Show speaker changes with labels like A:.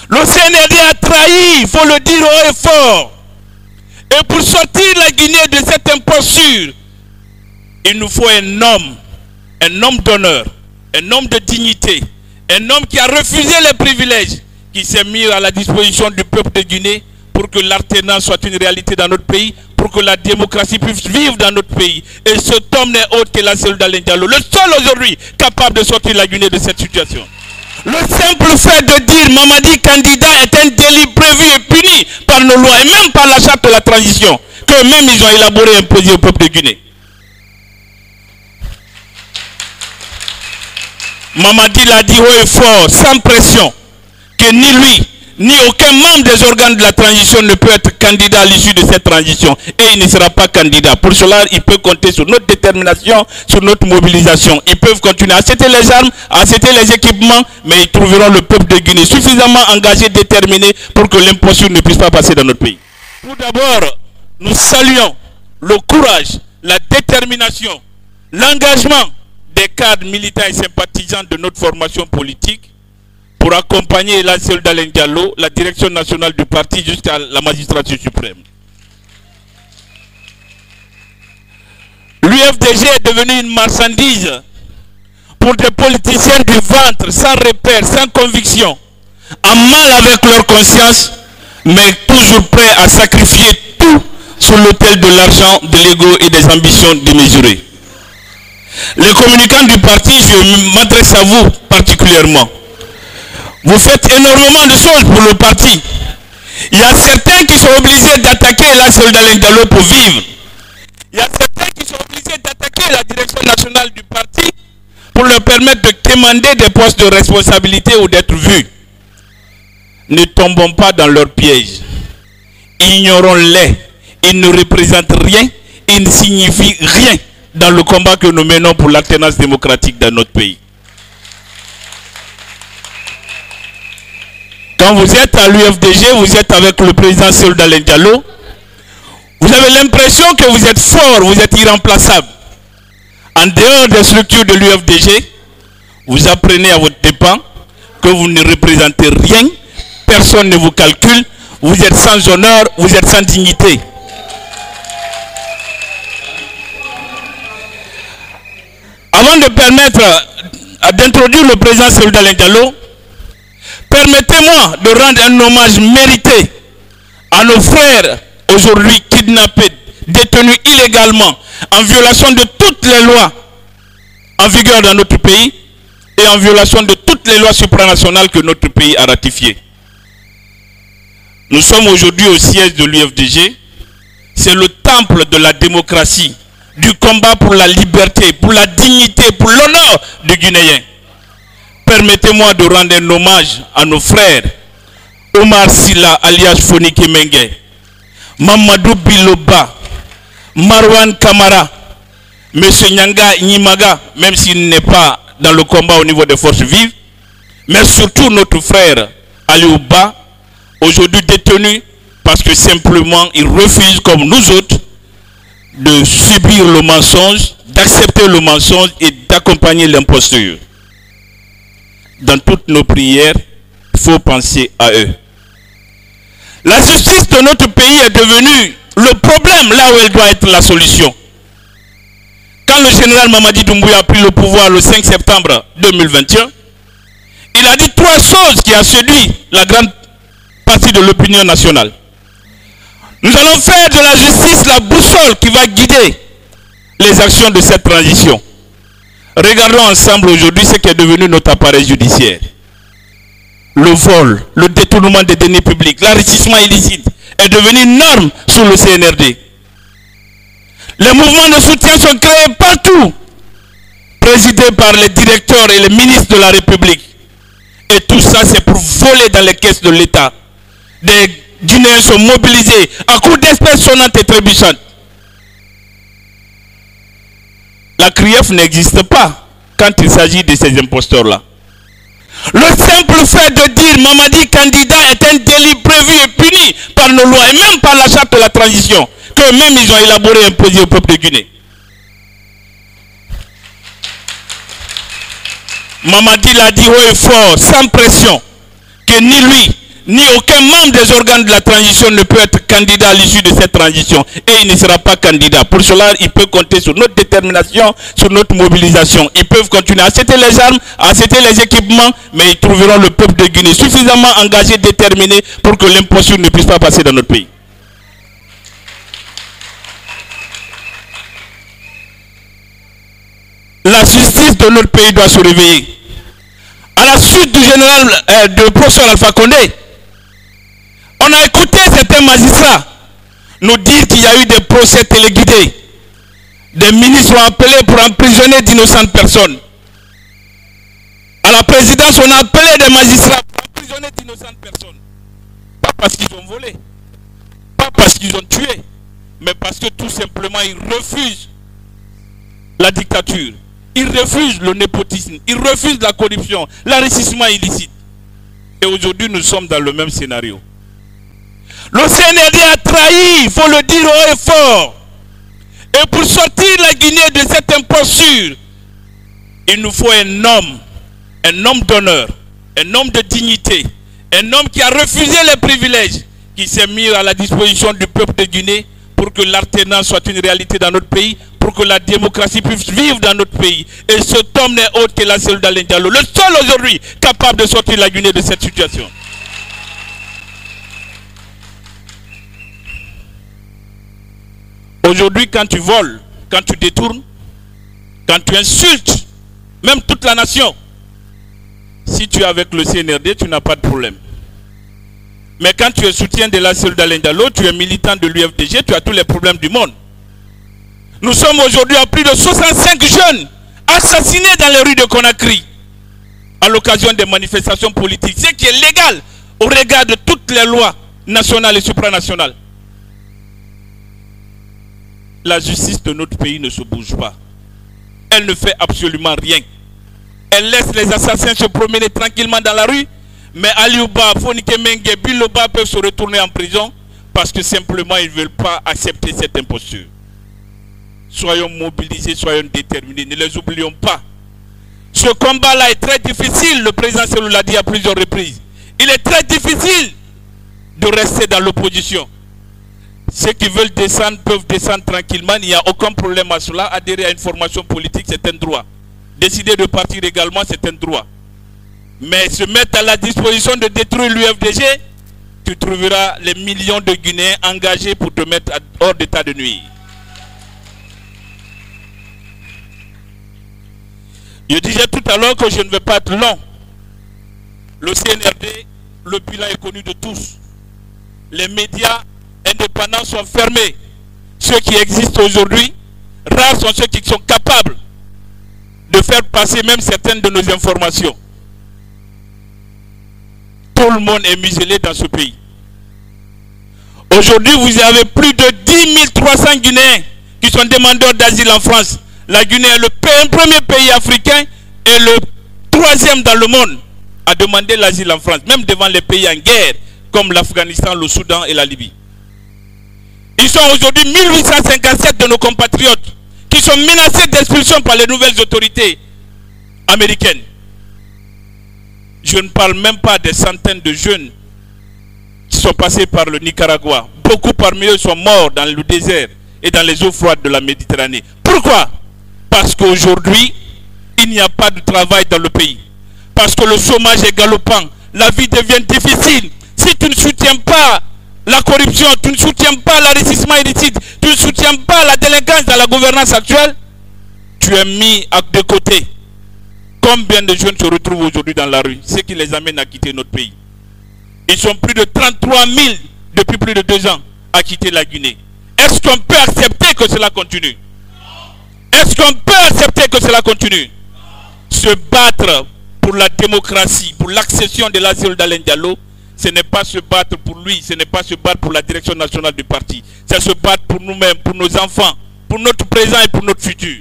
A: Le CNRD a trahi, il faut le dire haut et fort. Et pour sortir la Guinée de cette imposture, il nous faut un homme d'honneur, un homme de dignité, un homme qui a refusé les privilèges, qui s'est mis à la disposition du peuple de Guinée pour que l'alternance soit une réalité dans notre pays, pour que la démocratie puisse vivre dans notre pays. Et cet homme n'est autre que la Cellou Dalein Diallo, le seul aujourd'hui capable de sortir la Guinée de cette situation. Le simple fait de dire Mamadi candidat est un délit prévu et puni par nos lois et même par la charte de la transition que même ils ont élaboré et imposé au peuple de Guinée. Mamadi l'a dit haut et fort, sans pression, que ni lui, ni aucun membre des organes de la transition ne peut être candidat à l'issue de cette transition. Et il ne sera pas candidat. Pour cela, il peut compter sur notre détermination, sur notre mobilisation. Ils peuvent continuer à acheter les armes, à acheter les équipements, mais ils trouveront le peuple de Guinée suffisamment engagé, déterminé, pour que l'imposture ne puisse pas passer dans notre pays. Tout d'abord, nous saluons le courage, la détermination, l'engagement des cadres militants et sympathisants de notre formation politique pour accompagner la Cellou Dalein Diallo, la direction nationale du parti jusqu'à la magistrature suprême. L'UFDG est devenu une marchandise pour des politiciens du ventre, sans repère, sans conviction, en mal avec leur conscience, mais toujours prêts à sacrifier tout sur l'autel de l'argent, de l'ego et des ambitions démesurées. Les communicants du parti, je m'adresse à vous particulièrement. Vous faites énormément de choses pour le parti. Il y a certains qui sont obligés d'attaquer la Cellou Dalein Diallo pour vivre. Il y a certains qui sont obligés d'attaquer la direction nationale du parti pour leur permettre de quémander des postes de responsabilité ou d'être vus. Ne tombons pas dans leur piège. Ignorons-les. Ils ne représentent rien. Ils ne signifient rien dans le combat que nous menons pour l'alternance démocratique dans notre pays. Quand vous êtes à l'UFDG, vous êtes avec le président Cellou Dalein Diallo, vous avez l'impression que vous êtes fort, vous êtes irremplaçable. En dehors des structures de l'UFDG, vous apprenez à votre dépens que vous ne représentez rien, personne ne vous calcule, vous êtes sans honneur, vous êtes sans dignité. Avant de permettre d'introduire le président Cellou Dalein Diallo, permettez-moi de rendre un hommage mérité à nos frères aujourd'hui kidnappés, détenus illégalement, en violation de toutes les lois en vigueur dans notre pays et en violation de toutes les lois supranationales que notre pays a ratifiées. Nous sommes aujourd'hui au siège de l'UFDG. C'est le temple de la démocratie, du combat pour la liberté, pour la dignité, pour l'honneur du Guinéen. Permettez-moi de rendre un hommage à nos frères Omar Silla alias Fonike Mengue, Mamadou Biloba, Marwan Kamara, M. Nyanga Nyimaga, même s'il n'est pas dans le combat au niveau des forces vives, mais surtout notre frère Ali Ouba, aujourd'hui détenu parce que simplement il refuse comme nous autres de subir le mensonge, d'accepter le mensonge et d'accompagner l'imposture. Dans toutes nos prières, il faut penser à eux. La justice de notre pays est devenue le problème là où elle doit être la solution. Quand le général Mamadi Doumbouya a pris le pouvoir le 5 septembre 2021, il a dit trois choses qui ont séduit la grande partie de l'opinion nationale. Nous allons faire de la justice la boussole qui va guider les actions de cette transition. Regardons ensemble aujourd'hui ce qui est devenu notre appareil judiciaire. Le vol, le détournement des deniers publics, l'enrichissement illicite est devenu une norme sur le CNRD. Les mouvements de soutien sont créés partout, présidés par les directeurs et les ministres de la République. Et tout ça, c'est pour voler dans les caisses de l'État. Des Guinéens sont mobilisés à coups d'espèces sonnantes et trébuchantes. La CRIEF n'existe pas quand il s'agit de ces imposteurs-là. Le simple fait de dire Mamadi candidat est un délit prévu et puni par nos lois et même par la charte de la transition que même ils ont élaboré et imposé au peuple de Guinée. Mamadi l'a dit haut et fort, sans pression, que ni lui, ni aucun membre des organes de la transition ne peut être candidat à l'issue de cette transition. Et il ne sera pas candidat. Pour cela, il peut compter sur notre détermination, sur notre mobilisation. Ils peuvent continuer à acheter les armes, à acheter les équipements, mais ils trouveront le peuple de Guinée suffisamment engagé, déterminé pour que l'imposture ne puisse pas passer dans notre pays. La justice de notre pays doit se réveiller. À la suite du général de professeur Alpha Condé, on a écouté certains magistrats nous dire qu'il y a eu des procès téléguidés. Des ministres sont appelés pour emprisonner d'innocentes personnes. À la présidence, on a appelé des magistrats pour emprisonner d'innocentes personnes. Pas parce qu'ils ont volé, pas parce qu'ils ont tué, mais parce que tout simplement ils refusent la dictature. Ils refusent le népotisme, ils refusent la corruption, l'enrichissement illicite. Et aujourd'hui, nous sommes dans le même scénario. Le CNRD a trahi, il faut le dire haut et fort. Et pour sortir la Guinée de cette imposture, il nous faut un homme d'honneur, un homme de dignité, un homme qui a refusé les privilèges, qui s'est mis à la disposition du peuple de Guinée pour que l'alternance soit une réalité dans notre pays, pour que la démocratie puisse vivre dans notre pays. Et cet homme n'est autre que la cellule d'Alain Diallo, le seul aujourd'hui capable de sortir la Guinée de cette situation. Aujourd'hui, quand tu voles, quand tu détournes, quand tu insultes, même toute la nation, si tu es avec le CNRD, tu n'as pas de problème. Mais quand tu es soutien de la cellule d'Alain Diallo, tu es militant de l'UFDG, tu as tous les problèmes du monde. Nous sommes aujourd'hui à plus de 65 jeunes assassinés dans les rues de Conakry à l'occasion des manifestations politiques, ce qui est légal au regard de toutes les lois nationales et supranationales. La justice de notre pays ne se bouge pas. Elle ne fait absolument rien. Elle laisse les assassins se promener tranquillement dans la rue, mais Aliouba, Fonike Mengue, Biloba peuvent se retourner en prison parce que simplement ils ne veulent pas accepter cette imposture. Soyons mobilisés, soyons déterminés, ne les oublions pas. Ce combat-là est très difficile, le président Selou l'a dit à plusieurs reprises. Il est très difficile de rester dans l'opposition. Ceux qui veulent descendre peuvent descendre tranquillement, il n'y a aucun problème à cela. Adhérer à une formation politique, c'est un droit. Décider de partir également, c'est un droit. Mais se mettre à la disposition de détruire l'UFDG, tu trouveras les millions de Guinéens engagés pour te mettre hors d'état de nuire. Je disais tout à l'heure que je ne vais pas être long. Le CNRD, le bilan est connu de tous. Les médias indépendants sont fermés. Ceux qui existent aujourd'hui, rares sont ceux qui sont capables de faire passer même certaines de nos informations. Tout le monde est muselé dans ce pays. Aujourd'hui, vous avez plus de 10 300 Guinéens qui sont demandeurs d'asile en France. La Guinée est le premier pays africain et le troisième dans le monde à demander l'asile en France, même devant les pays en guerre comme l'Afghanistan, le Soudan et la Libye. Ils sont aujourd'hui 1857 de nos compatriotes qui sont menacés d'expulsion par les nouvelles autorités américaines. Je ne parle même pas des centaines de jeunes qui sont passés par le Nicaragua. Beaucoup parmi eux sont morts dans le désert et dans les eaux froides de la Méditerranée. Pourquoi? Parce qu'aujourd'hui, il n'y a pas de travail dans le pays. Parce que le chômage est galopant. La vie devient difficile. Si tu ne soutiens pas la corruption, tu ne soutiens pas l'enrichissement illicite, tu ne soutiens pas la délinquance dans la gouvernance actuelle, tu es mis de côté. Combien de jeunes se retrouvent aujourd'hui dans la rue? Ce qui les amène à quitter notre pays. Ils sont plus de 33 000 depuis plus de 2 ans à quitter la Guinée. Est-ce qu'on peut accepter que cela continue? Est-ce qu'on peut accepter que cela continue? Se battre pour la démocratie, pour l'accession de la cellule d'Alain Diallo, ce n'est pas se battre pour lui, ce n'est pas se battre pour la direction nationale du parti. C'est se battre pour nous-mêmes, pour nos enfants, pour notre présent et pour notre futur.